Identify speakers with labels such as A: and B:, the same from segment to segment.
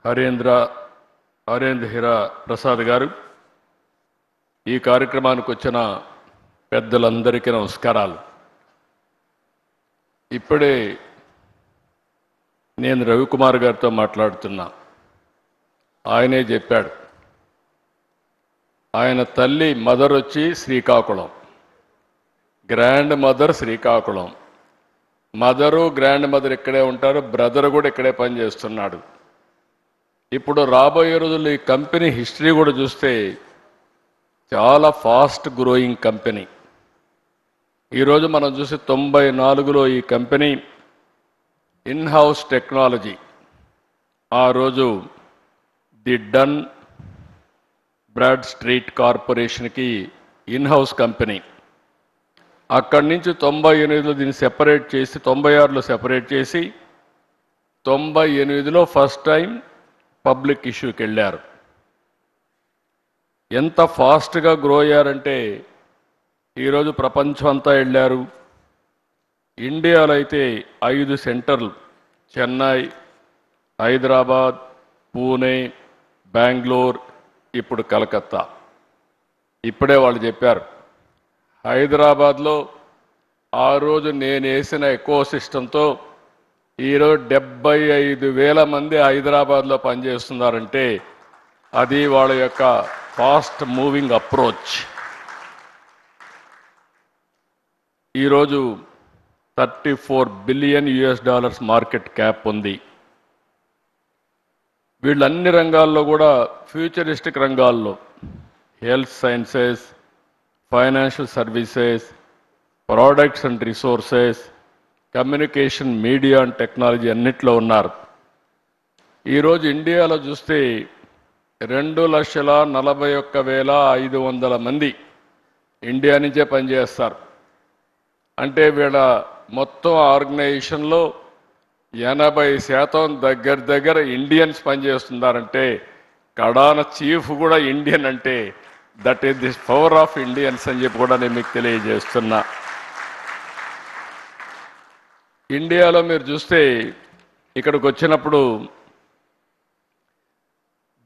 A: హరేంద్ర ప్రసాద్ గారు, ఈ కార్యక్రమానికి వచ్చిన పెద్దలందరికీ నమస్కారాలు. ఇప్పుడే నేను రవికుమార్ గారితో మాట్లాడుతున్నా. ఆయనే చెప్పాడు, ఆయన తల్లి మదర్ వచ్చి Srikakulam, grand mother Srikakulam, mother grand mother ఇక్కడే ఉంటారు, బ్రదర్ కూడా ఇక్కడే పనిచేస్తున్నాడు. ఇప్పుడు రాబోయే రోజుల్లో ఈ కంపెనీ హిస్టరీ కూడా చూస్తే చాలా ఫాస్ట్ గ్రోయింగ్ కంపెనీ. ఈరోజు మనం చూసి 94లో ఈ కంపెనీ ఇన్హౌస్ టెక్నాలజీ, ఆ రోజు ది డన్ బ్రాడ్ స్ట్రీట్ కార్పొరేషన్కి ఇన్హౌస్ కంపెనీ. అక్కడి నుంచి 98లో దీన్ని సెపరేట్ చేసి 96లో సెపరేట్ చేసి 98లో ఫస్ట్ టైం పబ్లిక్ ఇష్యూకి వెళ్ళారు. ఎంత ఫాస్ట్గా గ్రో అయ్యారంటే ఈరోజు ప్రపంచం అంతా వెళ్ళారు. ఇండియాలో అయితే 5 సెంటర్లు, చెన్నై, హైదరాబాద్, పూణే, బెంగళూరు, ఇప్పుడు కలకత్తా. ఇప్పుడే వాళ్ళు చెప్పారు, హైదరాబాద్లో ఆ రోజు నేను వేసిన ఎకో సిస్టంతో ఈరోజు 75,000 మంది హైదరాబాద్లో పనిచేస్తున్నారంటే అది వాళ్ళ యొక్క ఫాస్ట్ మూవింగ్ అప్రోచ్. ఈరోజు $34 బిలియన్ మార్కెట్ క్యాప్ ఉంది. వీళ్ళు అన్ని రంగాల్లో కూడా ఫ్యూచరిస్టిక్ రంగాల్లో health sciences, financial services, products and resources, communication, media and technology అన్నిట్లో ఉన్నారు. ఈరోజు ఇండియాలో చూస్తే 2,41,500 మంది ఇండియా నుంచే పనిచేస్తారు. అంటే వీళ్ళ మొత్తం ఆర్గనైజేషన్లో 80% దగ్గర ఇండియన్స్ పనిచేస్తున్నారంటే కడాన చీఫ్ కూడా ఇండియన్. అంటే that is the power of Indians అని చెప్పి కూడా నేను మీకు తెలియజేస్తున్నా. ఇండియాలో మీరు చూస్తే ఇక్కడికి వచ్చినప్పుడు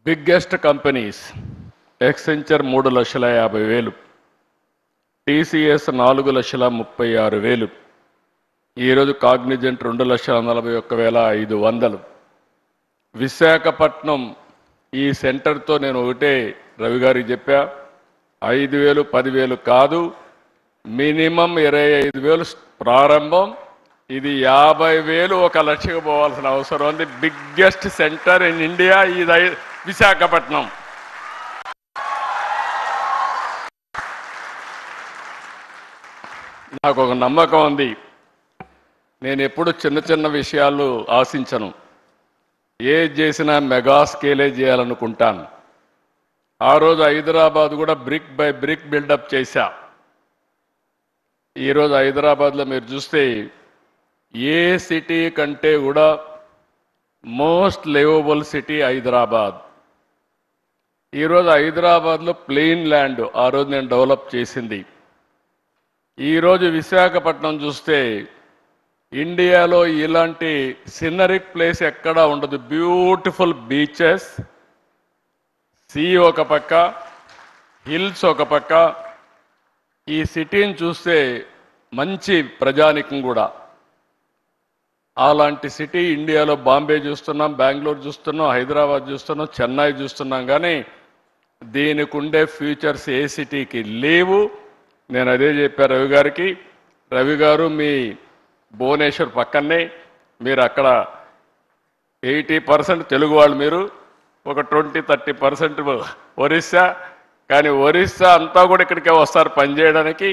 A: బిగ్గెస్ట్ కంపెనీస్ ఎక్సెంచర్ 3,50,000, టీసీఎస్ 4,36,000, ఈరోజు కాగ్నిజెంట్ 2,41,500. విశాఖపట్నం ఈ సెంటర్తో నేను ఒకటే రవి గారికి చెప్పా, 5,000 10,000 కాదు, మినిమం 25,000 ప్రారంభం. ఇది 50,000 1,00,000 పోవాల్సిన అవసరం ఉంది. బిగ్గెస్ట్ సెంటర్ ఇన్ ఇండియా ఇది విశాఖపట్నం. నాకు ఒక నమ్మకం ఉంది, నేను ఎప్పుడు చిన్న చిన్న విషయాలు ఆశించను, ఏది చేసినా మెగా స్కేలే చేయాలనుకుంటాను. ఆ రోజు హైదరాబాద్ కూడా బ్రిక్ బై బ్రిక్ బిల్డప్ చేశా. ఈరోజు హైదరాబాద్లో మీరు చూస్తే ఏ సిటీ కంటే కూడా మోస్ట్ లివబుల్ సిటీ హైదరాబాద్. ఈరోజు హైదరాబాద్లో ప్లెయిన్ ల్యాండ్ ఆ రోజు నేను డెవలప్ చేసింది. ఈరోజు విశాఖపట్నం చూస్తే ఇండియాలో ఇలాంటి సినరిక్ ప్లేస్ ఎక్కడా ఉండదు. బ్యూటిఫుల్ బీచెస్, సీ ఒక పక్క, హిల్స్ ఒక పక్క. ఈ సిటీని చూస్తే మంచి ప్రజానికం కూడా. అలాంటి సిటీ ఇండియాలో బాంబే చూస్తున్నాం, బెంగళూరు చూస్తున్నాం, హైదరాబాద్ చూస్తున్నాం, చెన్నై చూస్తున్నాం. కానీ దీనికి ఉండే ఫ్యూచర్స్ ఏ సిటీకి లేవు. నేను అదే చెప్పాను రవి గారికి, రవి గారు మీ భువనేశ్వర్ పక్కనే, మీరు అక్కడ 80% తెలుగు వాళ్ళు, మీరు ఒక 20-30% ఒరిస్సా. కానీ ఒరిస్సా అంతా కూడా ఇక్కడికే వస్తారు పనిచేయడానికి.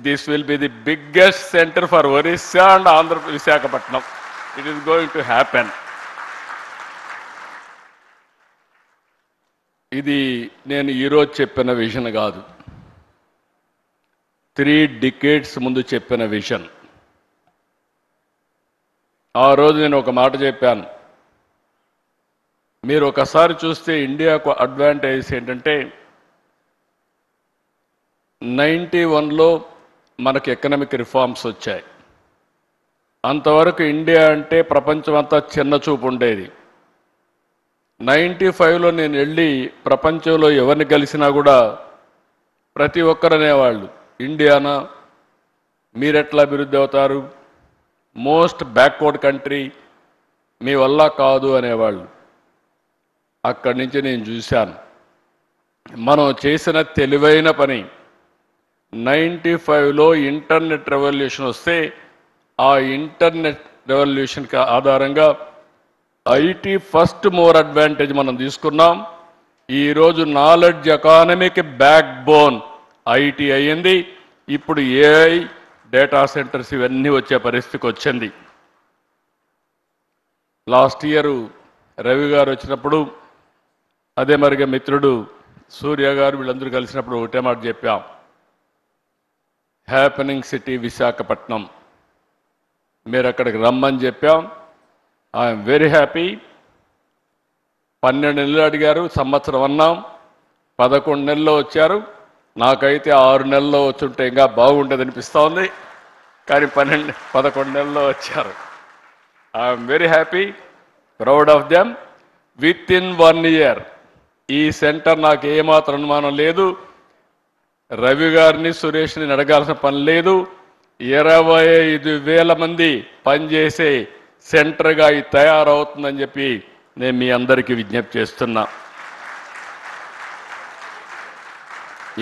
A: This will be the biggest centre for Orissa and Visakhapatnam. It is going to happen. ఇది నేను ఈరోజు చెప్పిన విజన్ కాదు, 3 decades ముందు చెప్పిన విజన్. ఆ రోజు నేను ఒక మాట చెప్పాను, మీరు ఒకసారి చూస్తే ఇండియాకు అడ్వాంటేజ్ ఏంటంటే 91లో మనకు ఎకనామిక్ రిఫార్మ్స్ వచ్చాయి. అంతవరకు ఇండియా అంటే ప్రపంచం అంతా చిన్న చూపు ఉండేది. 95లో నేను వెళ్ళి ప్రపంచంలో ఎవరిని కలిసినా కూడా ప్రతి ఒక్కరు అనేవాళ్ళు, ఇండియానా మీరెట్లా అభివృద్ధి అవుతారు, మోస్ట్ బ్యాక్వర్డ్ కంట్రీ, మీ వల్ల కాదు అనేవాళ్ళు. అక్కడి నుంచి నేను చూశాను మనం చేసిన తెలివైన పని. 95లో ఇంటర్నెట్ రెవల్యూషన్ వస్తే ఆ ఇంటర్నెట్ రెవల్యూషన్కి ఆధారంగా ఐటీ ఫస్ట్ మోర్ అడ్వాంటేజ్ మనం తీసుకున్నాం. ఈరోజు నాలెడ్జ్ ఎకానమీకి బ్యాక్ బోన్ ఐటీ అయ్యింది. ఇప్పుడు ఏఐ, డేటా సెంటర్స్ ఇవన్నీ వచ్చే పరిస్థితికి వచ్చింది. లాస్ట్ ఇయర్ రవి గారు వచ్చినప్పుడు, అదే మరిగా మిత్రుడు సూర్య గారు వీళ్ళందరూ కలిసినప్పుడు ఒకటే మాట చెప్పాం, హ్యాపెనింగ్ సిటీ విశాఖపట్నం, మీరు అక్కడికి రమ్మని చెప్పాం. I'm very happy. 12 నెలలు అడిగారు, సంవత్సరం అన్నాం, 11 నెలల్లో వచ్చారు. నాకైతే 6 నెలల్లో వచ్చుంటే ఇంకా బాగుండేది అనిపిస్తూ ఉంది, కానీ 11 నెలల్లో వచ్చారు. I'm very happy, proud of them. With in 1 year ఈ సెంటర్ నాకు ఏమాత్రం అనుమానం లేదు, రవి గారిని సురేష్ని అడగాల్సిన పని లేదు. 25,000 మంది పనిచేసే సెంటర్గా ఇది తయారవుతుందని చెప్పి నేను మీ అందరికీ విజ్ఞప్తి చేస్తున్నా.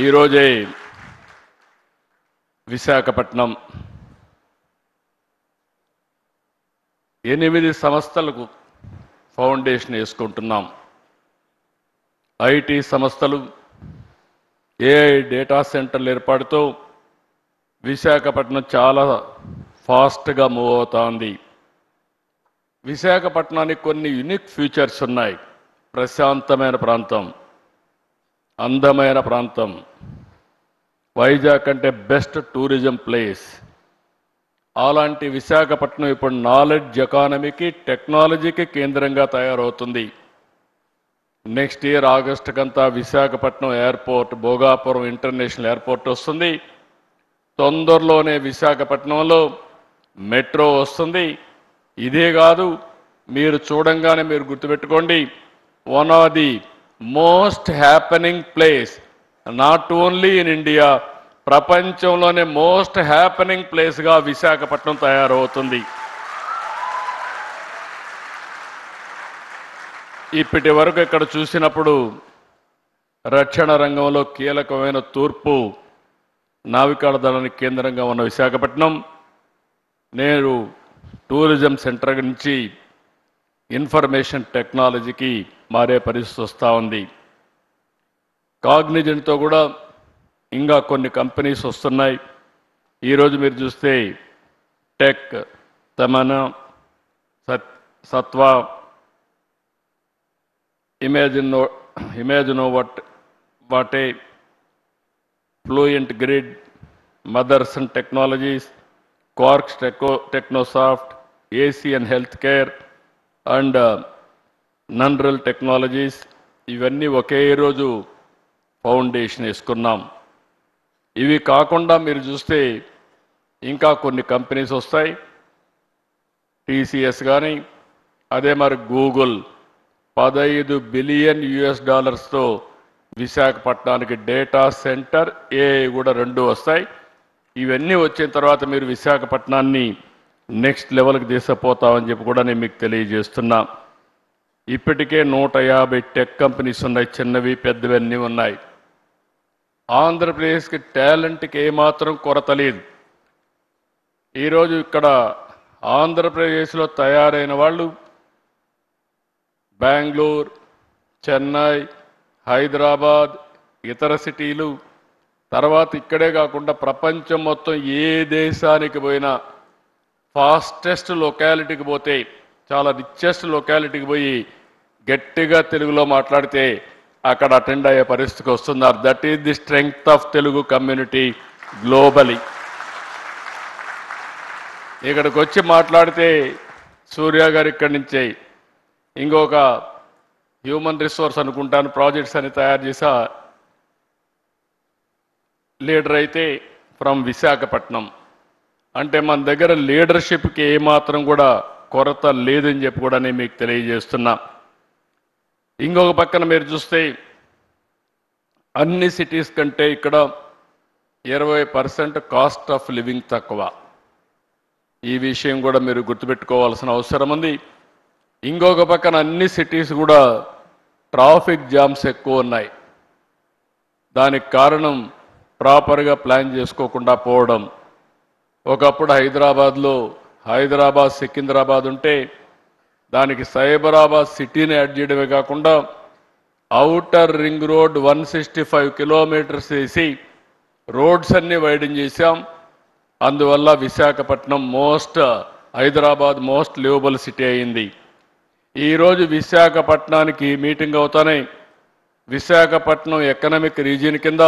A: ఈరోజే విశాఖపట్నం 8 సంస్థలకు ఫౌండేషన్ వేసుకుంటున్నాం. ఐటీ సంస్థలు, ఏఐ డేటా సెంటర్ల ఏర్పాటుతో విశాఖపట్నం చాలా ఫాస్ట్గా మూవ్ అవుతోంది. విశాఖపట్నానికి కొన్ని యూనిక్ ఫీచర్స్ ఉన్నాయి. ప్రశాంతమైన ప్రాంతం, అందమైన ప్రాంతం, వైజాగ్ అంటే బెస్ట్ టూరిజం ప్లేస్. అలాంటి విశాఖపట్నం ఇప్పుడు నాలెడ్జ్ ఎకానమీకి, టెక్నాలజీకి కేంద్రంగా తయారవుతుంది. నెక్స్ట్ ఇయర్ ఆగస్టు కంతా Visakhapatnam airport, Bhogapuram international airport వస్తుంది. తొందరలోనే విశాఖపట్నంలో మెట్రో వస్తుంది. ఇదే కాదు, మీరు చూడంగానే మీరు గుర్తుపెట్టుకోండి, one of the most happening place not only in India, ప్రపంచంలోనే మోస్ట్ హ్యాపెనింగ్ ప్లేస్గా విశాఖపట్నం తయారవుతుంది. ఇప్పటి వరకు ఇక్కడ చూసినప్పుడు రక్షణ రంగంలో కీలకమైన తూర్పు నావికాల దళానికి కేంద్రంగా ఉన్న విశాఖపట్నం నేడు టూరిజం సెంటర్ నుంచి ఇన్ఫర్మేషన్ టెక్నాలజీకి మారే పరిస్థితి వస్తూ ఉంది. కాగ్నిజెంట్తో కూడా ఇంకా కొన్ని కంపెనీస్ వస్తున్నాయి. ఈరోజు మీరు చూస్తే టెక్, తమన్నా, సత్వా, ఇమాజినో వాటే, fluent grid, Motherson technologies, quarks technosoft, Asian health care and నన్రల్ టెక్నాలజీస్, ఇవన్నీ ఒకే రోజు ఫౌండేషన్ వేసుకున్నాం. ఇవి కాకుండా మీరు చూస్తే ఇంకా కొన్ని కంపెనీస్ వస్తాయి. టీసీఎస్ కానీ, అదే మరి గూగుల్ $15 బిలియన్ విశాఖపట్నానికి డేటా సెంటర్, ఏఐ కూడా 2 వస్తాయి. ఇవన్నీ వచ్చిన తర్వాత మీరు విశాఖపట్నాన్ని నెక్స్ట్ లెవెల్కి తీసుకుపోతామని చెప్పి కూడా నేను మీకు తెలియజేస్తున్నా. ఇప్పటికే 150 టెక్ కంపెనీస్ ఉన్నాయి, చిన్నవి పెద్దవి అన్నీ ఉన్నాయి. ఆంధ్రప్రదేశ్కి టాలెంట్కి ఏమాత్రం కొరత లేదు. ఈరోజు ఇక్కడ ఆంధ్రప్రదేశ్లో తయారైన వాళ్ళు బెంగళూరు, చెన్నై, హైదరాబాద్, ఇతర సిటీలు, తర్వాత ఇక్కడే కాకుండా ప్రపంచం మొత్తం ఏ దేశానికి పోయినా ఫాస్టెస్ట్ లొకాలిటీకి పోతే, చాలా రిచెస్ట్ లొకాలిటీకి పోయి గట్టిగా తెలుగులో మాట్లాడితే అక్కడ అటెండ్ అయ్యే పరిస్థితికి వస్తున్నారు. That is the strength of Telugu community globally. ఇక్కడికి వచ్చి మాట్లాడితే సూర్య గారు ఇక్కడి నుంచే ఇంకొక హ్యూమన్ రిసోర్స్ అనుకుంటాను ప్రాజెక్ట్స్ అని తయారు చేసా లీడర్ అయితే ఫ్రమ్ విశాఖపట్నం. అంటే మన దగ్గర లీడర్షిప్కి ఏమాత్రం కూడా కొరత లేదని చెప్పి కూడా నేను మీకు తెలియజేస్తున్నా. ఇంకొక పక్కన మీరు చూస్తే అన్ని సిటీస్ కంటే ఇక్కడ 20% కాస్ట్ ఆఫ్ లివింగ్ తక్కువ. ఈ విషయం కూడా మీరు గుర్తుపెట్టుకోవాల్సిన అవసరం ఉంది. ఇంకొక పక్కన అన్ని సిటీస్ కూడా ట్రాఫిక్ జామ్స్ ఎక్కువ ఉన్నాయి. దానికి కారణం ప్రాపర్గా ప్లాన్ చేసుకోకుండా పోవడం. ఒకప్పుడు హైదరాబాద్ సికింద్రాబాద్ ఉంటే దానికి సైబరాబాద్ సిటీని యాడ్ చేయడమే కాకుండా ఔటర్ రింగ్ రోడ్ 165 కిలోమీటర్స్ వేసి రోడ్స్ అన్ని వైడెన్ చేశాం. అందువల్ల Visakhapatnam Hyderabad most liveable city అయింది. ఈరోజు విశాఖపట్నానికి మీటింగ్ అవుతానే విశాఖపట్నం ఎకనామిక్ రీజియన్ కింద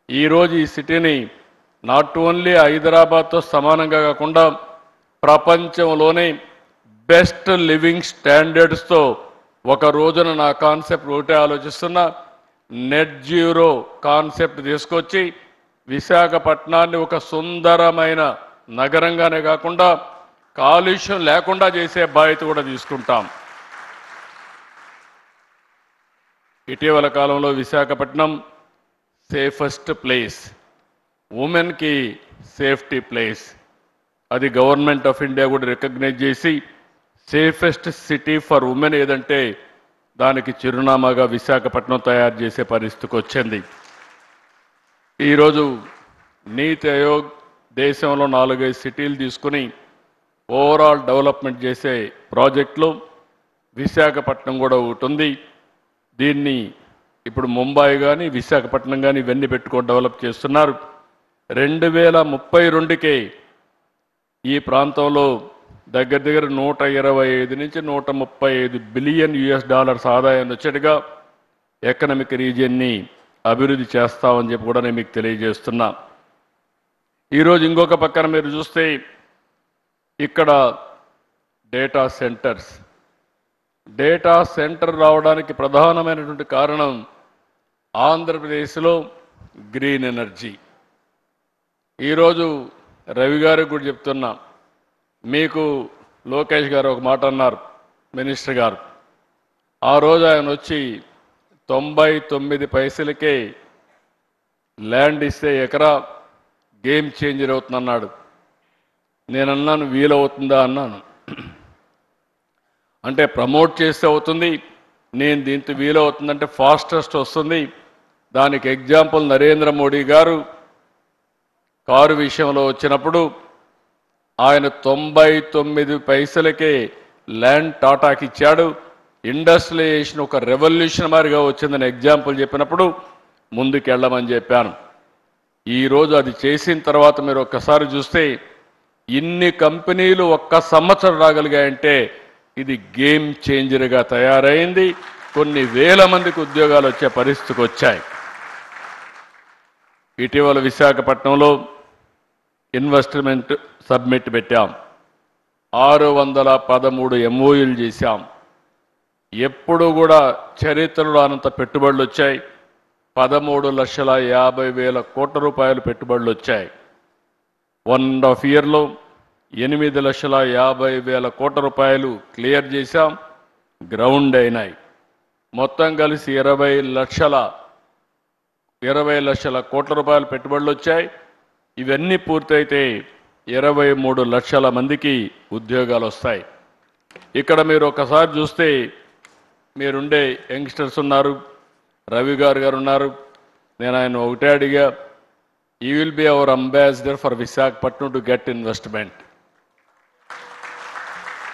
A: ఈరోజు ఈ సిటీని నాట్ ఓన్లీ హైదరాబాద్తో సమానంగా కాకుండా ప్రపంచంలోనే బెస్ట్ లివింగ్ స్టాండర్డ్స్తో ఒక రోజున నా కాన్సెప్ట్ ఒకటే ఆలోచిస్తున్నా, నెట్ జీరో కాన్సెప్ట్ తీసుకొచ్చి విశాఖపట్నాన్ని ఒక సుందరమైన నగరంగానే కాకుండా కాలుష్యం లేకుండా చేసే బాధ్యత కూడా తీసుకుంటాం. ఇటీవల కాలంలో విశాఖపట్నం సేఫెస్ట్ ప్లేస్, ఉమెన్కి సేఫ్టీ ప్లేస్, అది గవర్నమెంట్ ఆఫ్ ఇండియా కూడా రికగ్నైజ్ చేసి సేఫెస్ట్ సిటీ ఫర్ ఉమెన్ ఏదంటే దానికి చిరునామాగా విశాఖపట్నం తయారు చేసే పరిస్థితికి వచ్చింది. ఈరోజు నీతి ఆయోగ్ దేశంలో 4-5 సిటీలు తీసుకుని ఓవరాల్ డెవలప్మెంట్ చేసే ప్రాజెక్టులో విశాఖపట్నం కూడా ఒకటి ఉంది. దీన్ని ఇప్పుడు ముంబై కానీ విశాఖపట్నం కానీ ఇవన్నీ పెట్టుకొని డెవలప్ చేస్తున్నారు. 2032కే ఈ ప్రాంతంలో దగ్గర 125 నుంచి 135 బిలియన్ US$ ఆదాయాన్ని వచ్చేట్టుగా ఎకనామిక్ రీజియన్ని అభివృద్ధి చేస్తామని చెప్పి కూడా నేను మీకు తెలియజేస్తున్నా. ఈరోజు ఇంకొక పక్కన మీరు చూస్తే ఇక్కడ డేటా సెంటర్ రావడానికి ప్రధానమైనటువంటి కారణం ఆంధ్రప్రదేశ్లో గ్రీన్ ఎనర్జీ. ఈరోజు రవి గారికి కూడా చెప్తున్నా, మీకు లోకేష్ గారు ఒక మాట అన్నారు, మినిస్టర్ గారు. ఆ రోజు ఆయన వచ్చి 99 పైసలకే ల్యాండ్ ఇస్తే ఎకరా గేమ్ చేంజర్ అవుతుందన్నాడు. నేను అన్నాను వీలవుతుందా అన్నాను. అంటే ప్రమోట్ చేస్తే అవుతుంది, నేను దీంతో వీలవుతుందంటే ఫాస్టెస్ట్ వస్తుంది. దానికి ఎగ్జాంపుల్ నరేంద్ర మోడీ గారు కారు విషయంలో వచ్చినప్పుడు ఆయన 99 పైసలకే ల్యాండ్ టాటాకి ఇచ్చాడు. ఇండస్ట్రియలైజేషన్ ఒక రెవల్యూషనరీగా వచ్చిందని ఎగ్జాంపుల్ చెప్పినప్పుడు ముందుకెళ్ళమని చెప్పాను. ఈరోజు అది చేసిన తర్వాత మీరు ఒక్కసారి చూస్తే ఇన్ని కంపెనీలు ఒక్క సంవత్సరం రాగలిగాయంటే ఇది గేమ్ చేంజర్గా తయారైంది. కొన్ని వేల మందికి ఉద్యోగాలు వచ్చే పరిస్థితికి వచ్చాయి. ఇటీవల విశాఖపట్నంలో ఇన్వెస్ట్మెంట్ సబ్మిట్ పెట్టాం. 613 MOUలు చేశాం. ఎప్పుడు కూడా చరిత్రలో అనంత పెట్టుబడులు వచ్చాయి. 13,50,000 కోట్ల రూపాయలు పెట్టుబడులు వచ్చాయి. 1.5 ఇయర్లో 8,50,000 కోట్ల రూపాయలు క్లియర్ చేశాం, గ్రౌండ్ అయినాయి. మొత్తం కలిసి 20 లక్షల కోట్ల రూపాయలు పెట్టుబడులు వచ్చాయి. ఇవన్నీ పూర్తయితే 23 లక్షల మందికి ఉద్యోగాలు వస్తాయి. ఇక్కడ మీరు ఒకసారి చూస్తే మీరుండే యంగ్స్టర్స్ ఉన్నారు, రవి గారు ఉన్నారు. నేను ఆయన ఒకటే అడిగా, you will be our ambassador for Visakhapatnam to get investment.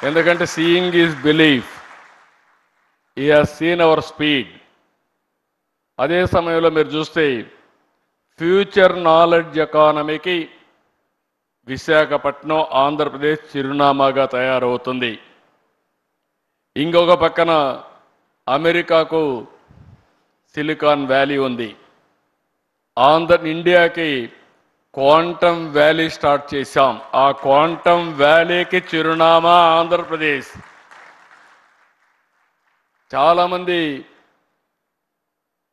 A: ఎందుకంటే seeing is belief. He has seen our speed. అదే సమయంలో మీరు చూస్తే ఫ్యూచర్ నాలెడ్జ్ ఎకానమీకి విశాఖపట్నం ఆంధ్రప్రదేశ్ చిరునామాగా తయారవుతుంది. ఇంకొక పక్కన అమెరికాకు సిలికాన్ వ్యాలీ ఉంది. ఇండియాకి క్వాంటమ్ వ్యాలీ స్టార్ట్ చేశాం. ఆ క్వాంటమ్ వ్యాలీకి చిరునామా ఆంధ్రప్రదేశ్. చాలామంది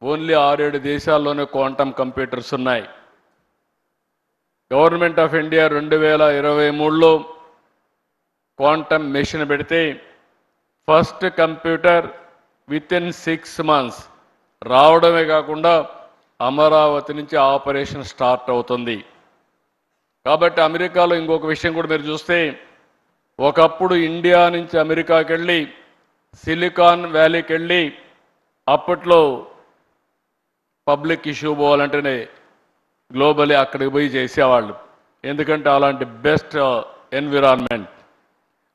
A: ఓన్లీ 6-7 దేశాల్లోనే క్వాంటమ్ కంప్యూటర్స్ ఉన్నాయి. గవర్నమెంట్ ఆఫ్ ఇండియా 2023లో క్వాంటమ్ మెషిన్ పెడితే ఫస్ట్ కంప్యూటర్ వితిన్ 6 months రావడమే కాకుండా అమరావతి నుంచి ఆపరేషన్ స్టార్ట్ అవుతుంది. కాబట్టి అమెరికాలో ఇంకొక విషయం కూడా మీరు చూస్తే, ఒకప్పుడు ఇండియా నుంచి అమెరికాకి వెళ్ళి సిలికాన్ వ్యాలీకి వెళ్ళి అప్పట్లో పబ్లిక్ ఇష్యూ పోవాలంటేనే గ్లోబలీ అక్కడికి పోయి చేసేవాళ్ళు, ఎందుకంటే అలాంటి best environment.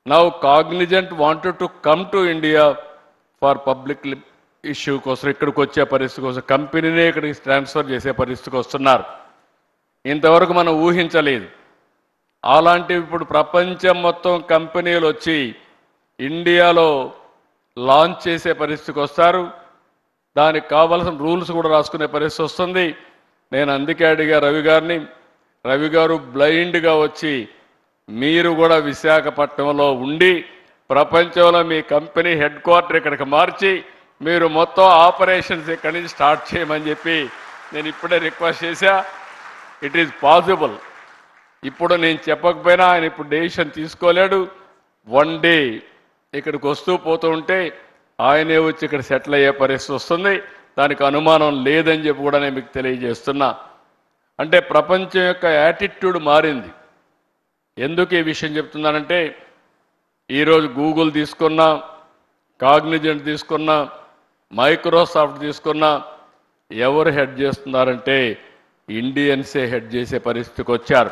A: Now Cognizant wanted to come to India for public issue కోసం, ఇక్కడికి వచ్చే పరిస్థితి కోసం కంపెనీనే ఇక్కడికి ట్రాన్స్ఫర్ చేసే పరిస్థితికి వస్తున్నారు. ఇంతవరకు మనం ఊహించలేదు. అలాంటివి ఇప్పుడు ప్రపంచం మొత్తం కంపెనీలు వచ్చి ఇండియాలో లాంచ్ చేసే పరిస్థితికి వస్తారు. దానికి కావాల్సిన రూల్స్ కూడా రాసుకునే పరిస్థితి వస్తుంది. నేను అందుకే అడిగా రవి గారిని, రవి గారు బ్లైండ్గా వచ్చి మీరు కూడా విశాఖపట్నంలో ఉండి ప్రపంచంలో మీ కంపెనీ హెడ్ క్వార్టర్ ఇక్కడికి మార్చి మీరు మొత్తం ఆపరేషన్స్ ఇక్కడి నుంచి స్టార్ట్ చేయమని చెప్పి నేను ఇప్పుడే రిక్వెస్ట్ చేశా. It is possible. ఇప్పుడు నేను చెప్పకపోయినా ఆయన ఇప్పుడు డెసిషన్ తీసుకోలేడు. వన్ డే ఇక్కడికి వస్తూ పోతూ ఉంటే ఆయనే వచ్చి ఇక్కడ సెటిల్ అయ్యే పరిస్థితి వస్తుంది. దానికి అనుమానం లేదని చెప్పి కూడా నేను మీకు తెలియజేస్తున్నా. అంటే ప్రపంచం యొక్క యాటిట్యూడ్ మారింది. ఎందుకు ఈ విషయం చెప్తున్నానంటే, ఈరోజు గూగుల్ తీసుకున్నా, కాగ్నిజెంట్ తీసుకున్నా, మైక్రోసాఫ్ట్ తీసుకున్నా ఎవరు హెడ్ చేస్తున్నారంటే ఇండియన్సే హెడ్ చేసే పరిస్థితికి వచ్చారు.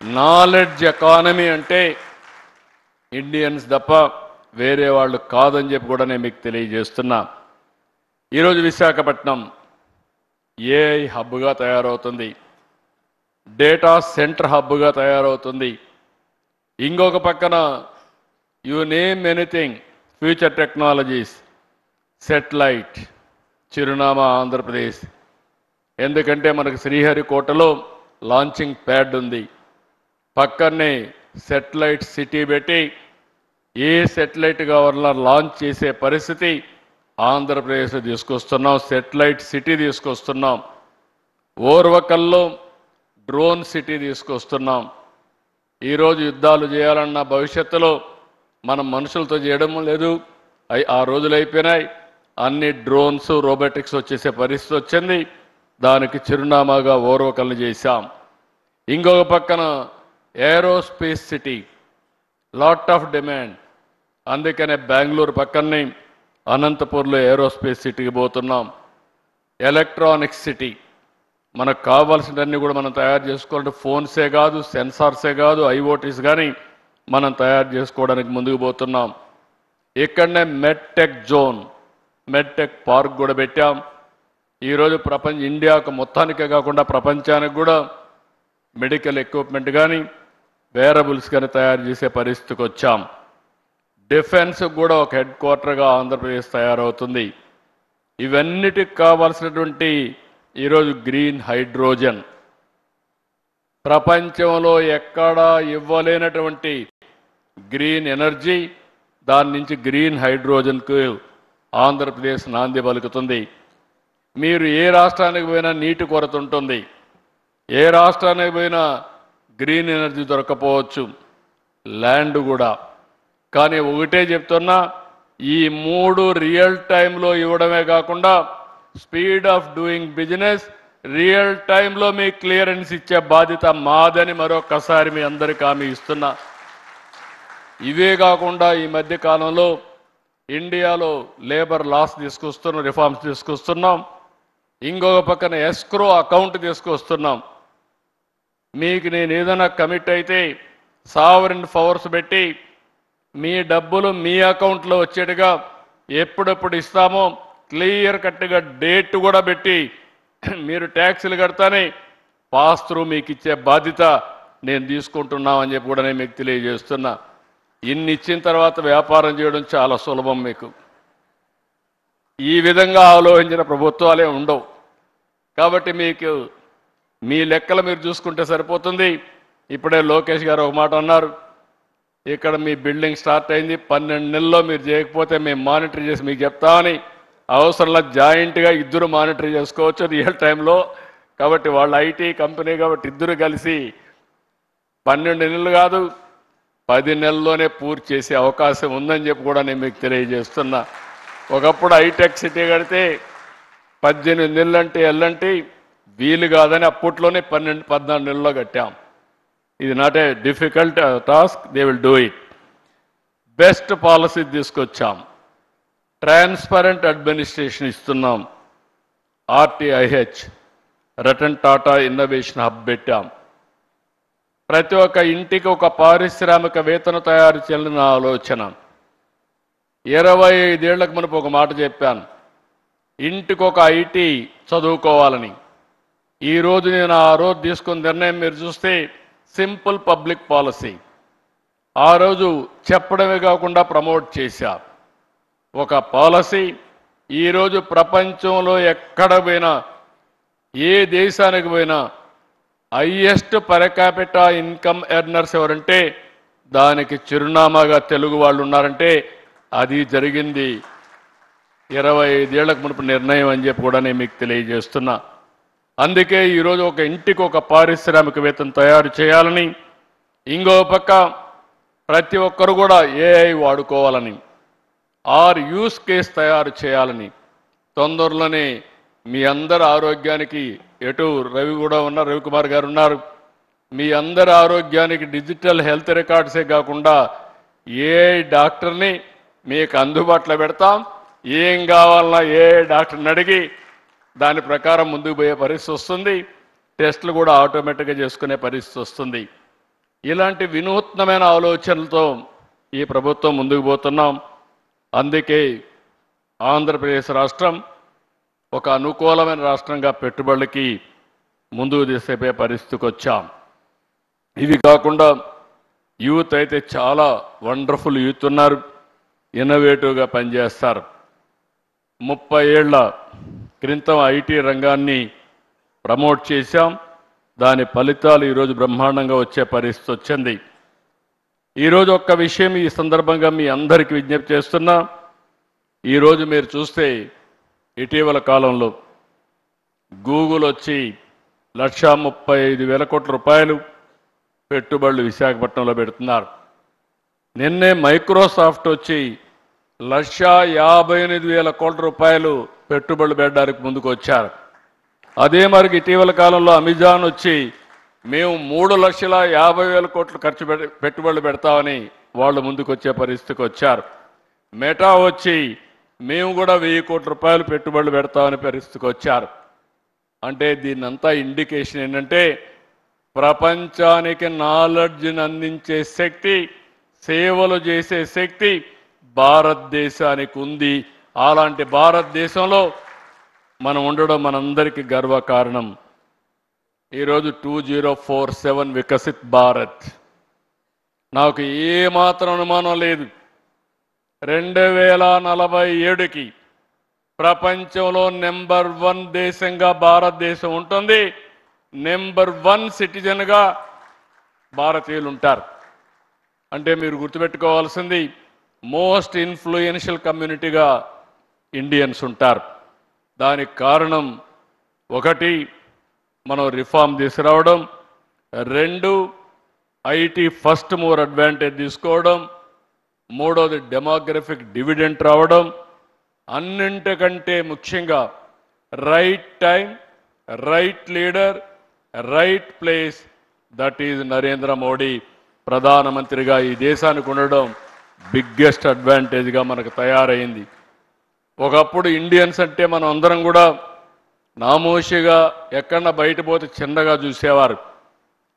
A: నాలెడ్జ్ ఎకానమీ అంటే ఇండియన్స్ తప్ప వేరే వాళ్ళు కాదని చెప్పి కూడా నేను మీకు తెలియజేస్తున్నా. ఈరోజు విశాఖపట్నం ఏఐ హబ్గా తయారవుతుంది, డేటా సెంటర్ హబ్గా తయారవుతుంది. ఇంకొక పక్కన you name anything, future technologies, satellite, చిరునామా ఆంధ్రప్రదేశ్. ఎందుకంటే మనకు శ్రీహరికోటలో లాంచింగ్ ప్యాడ్ ఉంది, పక్కనే సెటిలైట్ సిటీ పెట్టి ఏ సెటిలైట్ కావాలన్నా లాంచ్ చేసే పరిస్థితి ఆంధ్రప్రదేశ్ తీసుకొస్తున్నాం. సెటిలైట్ సిటీ తీసుకొస్తున్నాం. ఓర్వకల్లో డ్రోన్ సిటీ తీసుకొస్తున్నాం. ఈరోజు యుద్ధాలు చేయాలన్న భవిష్యత్తులో మనం మనుషులతో చేయడం లేదు, ఆ రోజులు అయిపోయినాయి. అన్ని డ్రోన్స్, రోబోటిక్స్ వచ్చేసే పరిస్థితి వచ్చింది. దానికి చిరునామాగా ఓర్వకల్ని చేశాం. ఇంకొక పక్కన aerospace city, lot of demand. అందుకనే బెంగళూరు పక్కనే అనంతపూర్లో ఏరోస్పేస్ సిటీకి పోతున్నాం. ఎలక్ట్రానిక్స్ సిటీ, మనకు కావాల్సినవన్నీ కూడా మనం తయారు చేసుకోవాలంటే ఫోన్సే కాదు, సెన్సార్సే కాదు, ఐఓటీస్ కానీ మనం తయారు చేసుకోవడానికి ముందుకు పోతున్నాం. ఇక్కడనే మెడ్టెక్ జోన్, మెడ్టెక్ పార్క్ కూడా పెట్టాం. ఈరోజు ఇండియాకు మొత్తానికే కాకుండా ప్రపంచానికి కూడా మెడికల్ ఎక్విప్మెంట్ కానీ వేరబుల్స్ కానీ తయారు చేసే పరిస్థితికి వచ్చాం. డిఫెన్స్ కూడా ఒక హెడ్ క్వార్టర్గా ఆంధ్రప్రదేశ్ తయారవుతుంది. ఇవన్నిటికి కావాల్సినటువంటి ఈరోజు గ్రీన్ హైడ్రోజన్, ప్రపంచంలో ఎక్కడా ఇవ్వలేనటువంటి గ్రీన్ ఎనర్జీ, దాని నుంచి గ్రీన్ హైడ్రోజన్కు ఆంధ్రప్రదేశ్ నాంది పలుకుతుంది. మీరు ఏ రాష్ట్రానికి పోయినా నీటి కొరత ఉంటుంది, ఏ రాష్ట్రానికి పోయినా గ్రీన్ ఎనర్జీ దొరకపోవచ్చు, ల్యాండ్ కూడా. కానీ ఒకటే చెప్తున్నా, ఈ 3 రియల్ టైంలో ఇవ్వడమే కాకుండా speed of doing business real టైంలో మీ క్లియరెన్స్ ఇచ్చే బాధ్యత మాదని మరొకసారి మీ అందరికీ హామీ ఇస్తున్నా. ఇవే కాకుండా ఈ మధ్య కాలంలో ఇండియాలో లేబర్ లాస్ తీసుకొస్తున్నాం, రిఫార్మ్స్ తీసుకొస్తున్నాం. ఇంకొక పక్కన ఎస్క్రో అకౌంట్ తీసుకొస్తున్నాం. మీకు నేను ఏదైనా కమిట్ అయితే సావరిన్ పవర్స్ పెట్టి మీ డబ్బులు మీ అకౌంట్లో వచ్చేట్టుగా ఎప్పుడెప్పుడు ఇస్తామో క్లియర్ కట్గా డేట్ కూడా పెట్టి మీరు ట్యాక్సులు కడతానే పాస్ త్రూ మీకు ఇచ్చే బాధ్యత నేను తీసుకుంటున్నామని చెప్పి కూడా నేను మీకు తెలియజేస్తున్నా. ఇన్ని ఇచ్చిన తర్వాత వ్యాపారం చేయడం చాలా సులభం. మీకు ఈ విధంగా ఆలోచించిన ప్రభుత్వాలే ఉండవు. కాబట్టి మీకు మీ లెక్కలు మీరు చూసుకుంటే సరిపోతుంది. ఇప్పుడే లోకేష్ గారు ఒక మాట అన్నారు, ఇక్కడ మీ బిల్డింగ్ స్టార్ట్ అయింది, 12 నెలల్లో మీరు చేయకపోతే మేము మానిటర్ చేసి మీకు చెప్తామని. అవసరంలో జాయింట్గా ఇద్దరు మానిటర్ చేసుకోవచ్చు రియల్ టైంలో. కాబట్టి వాళ్ళ ఐటీ కంపెనీ కాబట్టి ఇద్దరు కలిసి 12 నెలలు కాదు 10 నెలల్లోనే పూర్తి చేసే అవకాశం ఉందని చెప్పి కూడా నేను మీకు తెలియజేస్తున్నా. ఒకప్పుడు హైటెక్ సిటీ కడితే 18 నెలలంటే ఎల్లంటి వీలు కాదని అప్పట్లోనే 14 నెలల్లో కట్టాం. ఇది not a difficult task, they will do it. Best policy తీసుకొచ్చాం, ట్రాన్స్పరెంట్ అడ్మినిస్ట్రేషన్ ఇస్తున్నాం, RTIH Ratan Tata innovation hub పెట్టాం. ప్రతి ఒక్క ఇంటికి ఒక పారిశ్రామికవేత్తను తయారు చేయాలని ఆలోచన. 25 ఏళ్లకు మునుపు ఒక మాట చెప్పాను, ఇంటికి ఒక ఐటీ చదువుకోవాలని. ఈరోజు నేను ఆ రోజు తీసుకున్న నిర్ణయం మీరు చూస్తే సింపుల్ పబ్లిక్ పాలసీ. ఆ రోజు చెప్పడమే కాకుండా ప్రమోట్ చేశా. ఒక పాలసీ ఈరోజు ప్రపంచంలో ఎక్కడ పోయినా, ఏ దేశానికి పోయినా highest per capita income earners ఎవరంటే దానికి చిరునామాగా తెలుగు వాళ్ళు ఉన్నారంటే అది జరిగింది 25 ఏళ్లకు మునుపు నిర్ణయం అని చెప్పి కూడా నేను మీకు తెలియజేస్తున్నా. అందుకే ఈరోజు ఒక ఇంటికి ఒక పారిశ్రామికవేత్తను తయారు చేయాలని, ఇంకో పక్క ప్రతి ఒక్కరు కూడా ఏఐ వాడుకోవాలని, యూస్ కేస్ తయారు చేయాలని, తొందరలోనే మీ అందరి ఆరోగ్యానికి ఎటు రవి కూడా ఉన్నారు, రవికుమార్ గారు ఉన్నారు, మీ అందరి ఆరోగ్యానికి డిజిటల్ హెల్త్ రికార్డ్సే కాకుండా ఏఐ డాక్టర్ని మీకు అందుబాటులో పెడతాం. ఏం కావాలన్నా ఏఐ డాక్టర్ని అడిగి దాని ప్రకారం ముందుకు పోయే పరిస్థితి వస్తుంది. టెస్టులు కూడా ఆటోమేటిక్గా చేసుకునే పరిస్థితి వస్తుంది. ఇలాంటి వినూత్నమైన ఆలోచనలతో ఈ ప్రభుత్వం ముందుకు పోతున్నాం. అందుకే ఆంధ్రప్రదేశ్ రాష్ట్రం ఒక అనుకూలమైన రాష్ట్రంగా పెట్టుబడులకి ముందుకు తీసుకుపోయే పరిస్థితికి వచ్చాం. ఇవి కాకుండా యూత్ అయితే చాలా వండర్ఫుల్ యూత్ ఉన్నారు, ఇన్నోవేటివ్గా పనిచేస్తారు. 30 ఏళ్ల క్రితం ఐటీ రంగాన్ని ప్రమోట్ చేశాం. దాని ఫలితాలు ఈరోజు బ్రహ్మాండంగా వచ్చే పరిస్థితి వచ్చింది. ఈరోజు ఒక్క విషయం ఈ సందర్భంగా మీ అందరికీ విజ్ఞప్తి చేస్తున్నా. ఈరోజు మీరు చూస్తే ఇటీవల కాలంలో గూగుల్ వచ్చి 1,35,000 కోట్ల రూపాయలు పెట్టుబడులు విశాఖపట్నంలో పెడుతున్నారు. నిన్నే మైక్రోసాఫ్ట్ వచ్చి 1,58,000 కోట్ల రూపాయలు పెట్టుబడులు పెట్టడానికి ముందుకు వచ్చారు. అదే మరి ఇటీవల కాలంలో అమెజాన్ వచ్చి మేము 3,50,000 కోట్లు పెట్టుబడులు పెడతామని వాళ్ళు ముందుకు వచ్చే పరిస్థితికి వచ్చారు. మెటా వచ్చి మేము కూడా 1,000 కోట్ల రూపాయలు పెట్టుబడులు పెడతామని పరిస్థితికి వచ్చారు. అంటే దీన్నంతా ఇండికేషన్ ఏంటంటే ప్రపంచానికి నాలెడ్జ్ని అందించే శక్తి, సేవలు చేసే శక్తి భారతదేశానికి ఉంది. అలాంటి భారతదేశంలో మనం ఉండడం మనందరికీ గర్వకారణం. ఈరోజు 2047 వికసిత్ భారత్. నాకు ఏమాత్రం అనుమానం లేదు, 2047కి ప్రపంచంలో నెంబర్ 1 దేశంగా భారతదేశం ఉంటుంది. నెంబర్ 1 సిటిజన్గా భారతీయులు ఉంటారు. అంటే మీరు గుర్తుపెట్టుకోవాల్సింది మోస్ట్ ఇన్ఫ్లుయెన్షియల్ కమ్యూనిటీగా ఇండియన్స్ ఉంటారు. దానికి కారణం 1 మనం రిఫార్మ్ తీసుకురావడం, 2 ఐటీ ఫస్ట్ మూవర్ అడ్వాంటేజ్ తీసుకోవడం, 3వది డెమోగ్రఫిక్ డివిడెంట్ రావడం, అన్నింటికంటే ముఖ్యంగా right time, right leader, right place, that is Narendra Modi ప్రధానమంత్రిగా ఈ దేశానికి ఉండడం బిగ్గెస్ట్ అడ్వాంటేజ్గా మనకు తయారైంది. ఒకప్పుడు ఇండియన్స్ అంటే మనం అందరం కూడా నామోషిగా ఎక్కడన్నా బయట పోతే చిన్నగా చూసేవారు.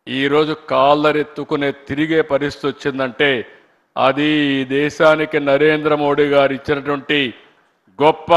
A: ఈరోజు కాళ్ళరెత్తుకునే తిరిగే పరిస్థితి వచ్చిందంటే అది ఈ దేశానికి నరేంద్ర మోడీ గారు ఇచ్చినటువంటి గొప్ప